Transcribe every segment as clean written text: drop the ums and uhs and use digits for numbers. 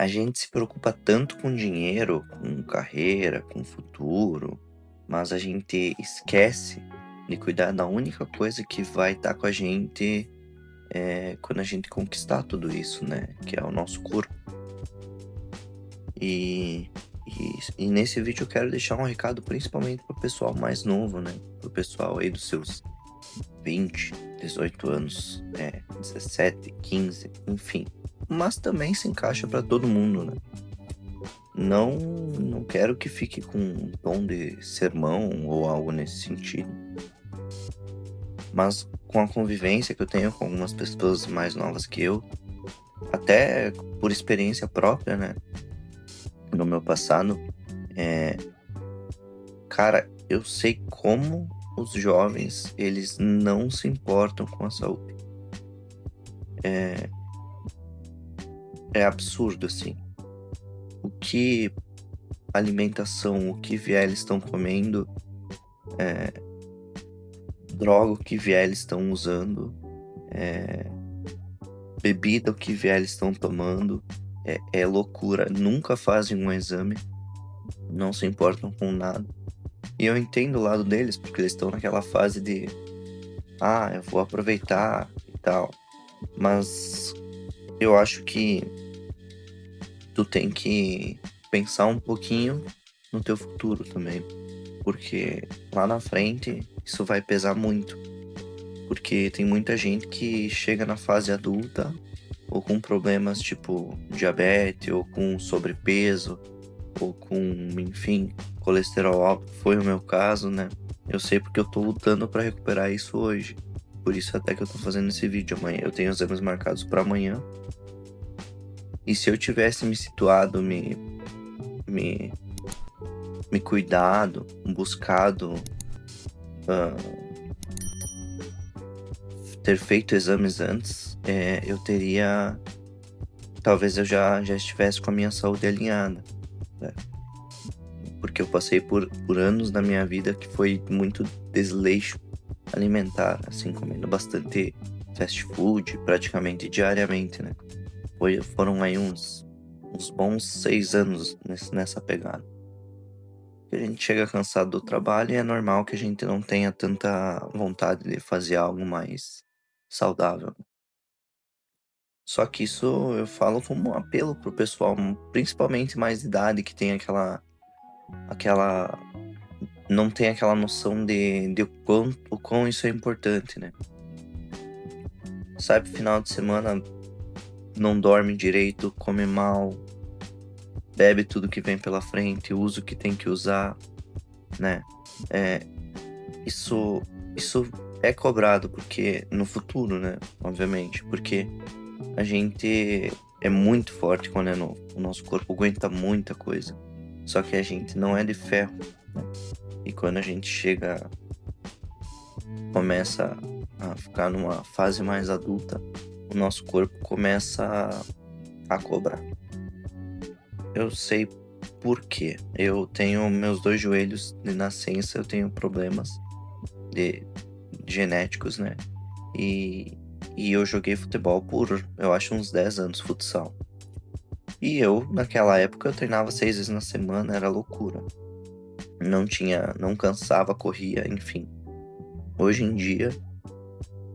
A gente se preocupa tanto com dinheiro, com carreira, com futuro, mas a gente esquece de cuidar da única coisa que vai estar com a gente, quando a gente conquistar tudo isso, né, que é o nosso corpo. E e nesse vídeo eu quero deixar um recado principalmente para o pessoal mais novo, né, para o pessoal aí dos seus 20, 18 anos, 17, 15, enfim. Mas também se encaixa para todo mundo, né. Não quero que fique com um tom de sermão ou algo nesse sentido, mas com a convivência que eu tenho com algumas pessoas mais novas que eu, até por experiência própria, né, no meu passado, eh, cara, eu sei como os jovens, eles não se importam com a saúde. É é absurdo, assim. O que alimentação, o que vier eles estão comendo, eh, droga, o que vier eles estão usando, eh, bebida, o que vier eles estão tomando, é loucura. Nunca fazem um exame, não se importam com nada. E eu entendo o lado deles, porque eles estão naquela fase de: "Ah, eu vou aproveitar e tal". Mas eu acho que tu tem que pensar um pouquinho no teu futuro também, porque lá na frente isso vai pesar muito. Porque tem muita gente que chega na fase adulta ou com problemas tipo diabetes, ou com sobrepeso, ou com, enfim, colesterol alto, que foi o meu caso, né. Eu sei porque eu tô lutando pra recuperar isso hoje. Por isso até que eu tô fazendo esse vídeo amanhã. Eu tenho exames marcados pra amanhã, e se eu tivesse me situado, me me cuidado, buscado, hã, ter feito exames antes, eu teria talvez eu já estivesse com a minha saúde alinhada, né. Porque eu passei por anos na minha vida que foi muito desleixo alimentar, assim, comendo bastante fast food praticamente diariamente, né. Foram aí uns bons 6 anos nessa pegada. Que a gente chega cansado do trabalho e é normal que a gente não tenha tanta vontade de fazer algo mais saudável. Só que isso eu falo como um apelo pro pessoal, principalmente mais de idade, que tem aquela não tem aquela noção de o quão isso é importante, né. Sai para final de semana, não dorme direito, come mal, bebe tudo que vem pela frente, usa o que tem que usar, né. Eh, isso é cobrado, porque no futuro, né, obviamente, porque a gente é muito forte quando é novo, o nosso corpo aguenta muita coisa, só que a gente não é de ferro, né. E quando a gente começa a ficar numa fase mais adulta, o nosso corpo começa a cobrar. Eu sei por quê. Eu tenho meus 2 joelhos de nascença, eu tenho problemas de genéticos, né, e eu joguei futebol por, eu acho, uns 10 anos, futsal. E eu, naquela época, eu treinava 6 vezes na semana, era loucura. Não cansava, corria, enfim. Hoje em dia,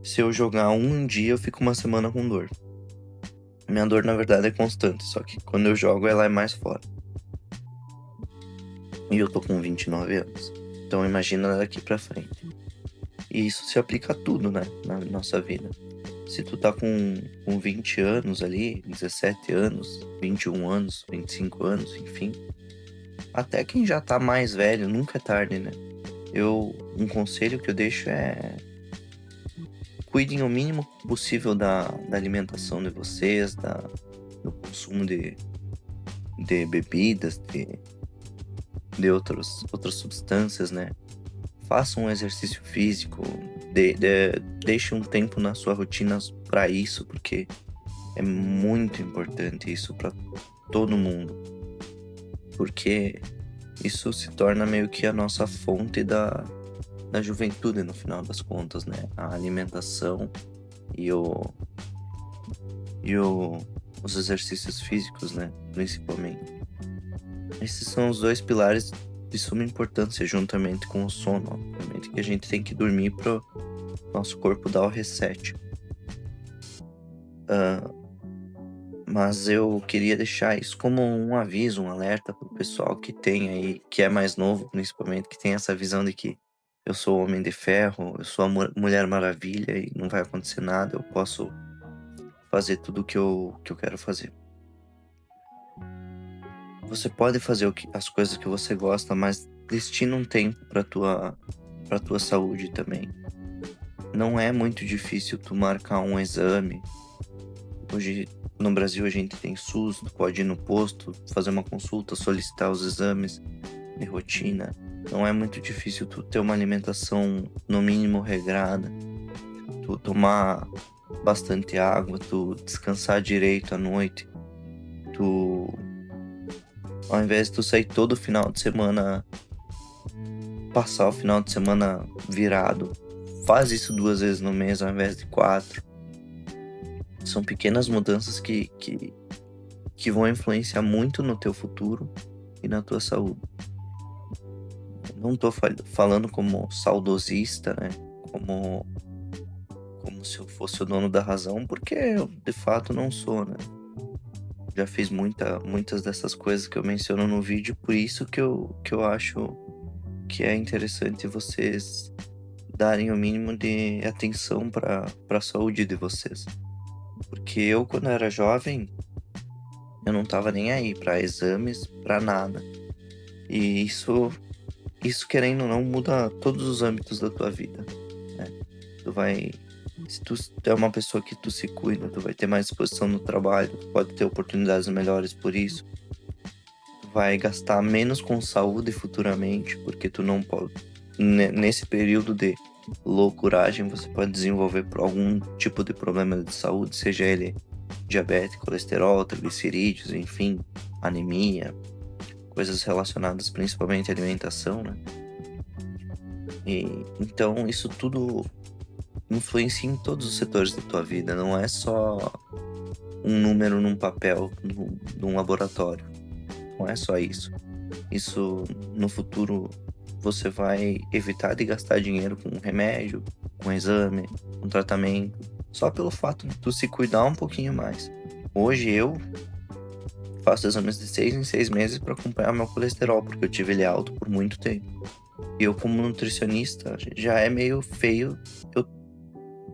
se eu jogar um dia, eu fico uma semana com dor. Minha dor, na verdade, é constante, só que quando eu jogo ela é mais forte. E eu tô com 29 anos. Então imagina daqui pra frente. E isso se aplica a tudo, né, na nossa vida. Se tu tá com 20 anos ali, 17 anos, 21 anos, 25 anos, enfim, até quem já tá mais velho, nunca é tarde, né. Um conselho que eu deixo é: cuidem o mínimo possível da alimentação de vocês, do consumo de bebidas, de outras substâncias, né. Façam um exercício físico, deixe um tempo na sua rotina para isso, porque é muito importante isso para todo mundo, porque isso se torna meio que a nossa fonte da juventude no final das contas, né. A alimentação e o os exercícios físicos, né? Principalmente. Esses são os dois pilares de suma importância, juntamente com o sono, obviamente, que a gente tem que dormir para o nosso corpo dar o reset. Mas eu queria deixar isso como um aviso, um alerta pro pessoal que tem aí, que é mais novo, principalmente, que tem essa visão de que eu sou o Homem de Ferro, eu sou a Mulher Maravilha e não vai acontecer nada, eu posso fazer tudo que eu quero fazer. Você pode fazer as coisas que você gosta, mas destina um tempo pra tua saúde também. Não é muito difícil tu marcar um exame. Hoje no Brasil a gente tem SUS, tu pode ir no posto, fazer uma consulta, solicitar os exames de rotina. Não é muito difícil tu ter uma alimentação no mínimo regrada, tu tomar bastante água, tu descansar direito à noite, tu, ao invés de tu sair todo final de semana, passar o final de semana virado, faz isso 2 vezes no mês ao invés de 4. São pequenas mudanças que vão influenciar muito no teu futuro e na tua saúde. Não tô falando como saudosista, né? Como se eu fosse o dono da razão, porque eu de fato não sou, né? Já fiz muitas dessas coisas que eu menciono no vídeo, por isso que eu acho que é interessante vocês darem o mínimo de atenção para a saúde de vocês. Porque eu, quando era jovem, eu não tava nem aí para exames, para nada. E isso, querendo ou não, muda todos os âmbitos da tua vida, né? Se tu é uma pessoa que tu se cuida, tu vai ter mais disposição no trabalho, tu pode ter oportunidades melhores por isso. Tu vai gastar menos com saúde futuramente, porque tu não pode... Nesse período de loucuragem, você pode desenvolver por algum tipo de problema de saúde, seja ele diabetes, colesterol, triglicerídeos, enfim, anemia, coisas relacionadas principalmente à alimentação, né? E então isso tudo influencia em todos os setores da tua vida, não é só um número num papel num laboratório. Não é só isso. Isso no futuro você vai evitar de gastar dinheiro com remédio, com exame, com tratamento, só pelo fato de tu se cuidar um pouquinho mais. Hoje eu faço exames de 6 em 6 meses para acompanhar meu colesterol, porque eu tive ele alto por muito tempo. E eu, como nutricionista, já é meio feio eu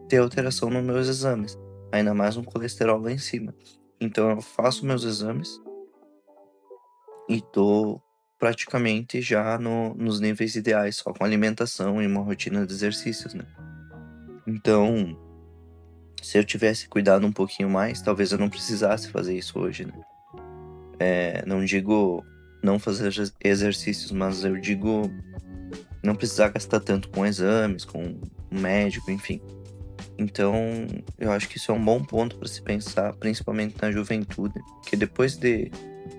ter alteração nos meus exames, ainda mais um colesterol lá em cima. Então eu faço meus exames e tô praticamente já nos níveis ideais, só com alimentação e uma rotina de exercícios, né? Então, se eu tivesse cuidado um pouquinho mais, talvez eu não precisasse fazer isso hoje, né? Não digo não fazer exercícios, mas eu digo não precisar gastar tanto com exames, com um médico, enfim. Então, eu acho que isso é um bom ponto para se pensar, principalmente na juventude, que depois de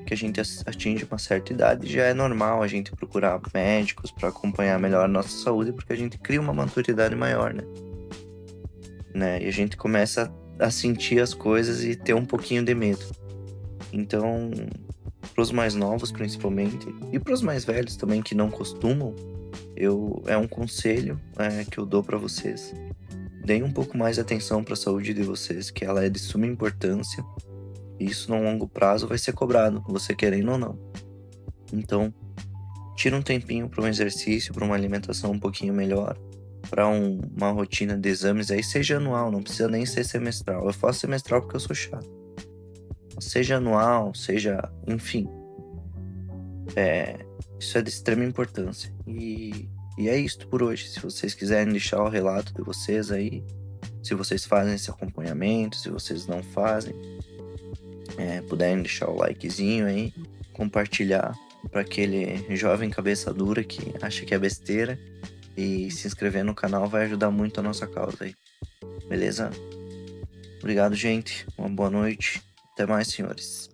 que a gente atinge uma certa idade, já é normal a gente procurar médicos para acompanhar melhor a nossa saúde, porque a gente cria uma maturidade maior, né? E a gente começa a sentir as coisas e ter um pouquinho de medo. Então, pros mais novos principalmente, e pros mais velhos também que não costumam, é um conselho que eu dou para vocês. Deem um pouco mais de atenção para a saúde de vocês, que ela é de suma importância. E isso no longo prazo vai ser cobrado, você querendo ou não. Então, tira um tempinho para um exercício, para uma alimentação um pouquinho melhor, para uma rotina de exames aí, seja anual, não precisa nem ser semestral. Eu faço semestral porque eu sou chato. Seja anual, seja, enfim. Isso é de extrema importância. E é isso por hoje. Se vocês quiserem deixar o relato de vocês aí, se vocês fazem esse acompanhamento, se vocês não fazem, puderem deixar o likezinho aí, compartilhar para aquele jovem cabeça dura que acha que é besteira, e se inscrever no canal vai ajudar muito a nossa causa aí. Beleza? Obrigado, gente. Uma boa noite. Até mais, senhores.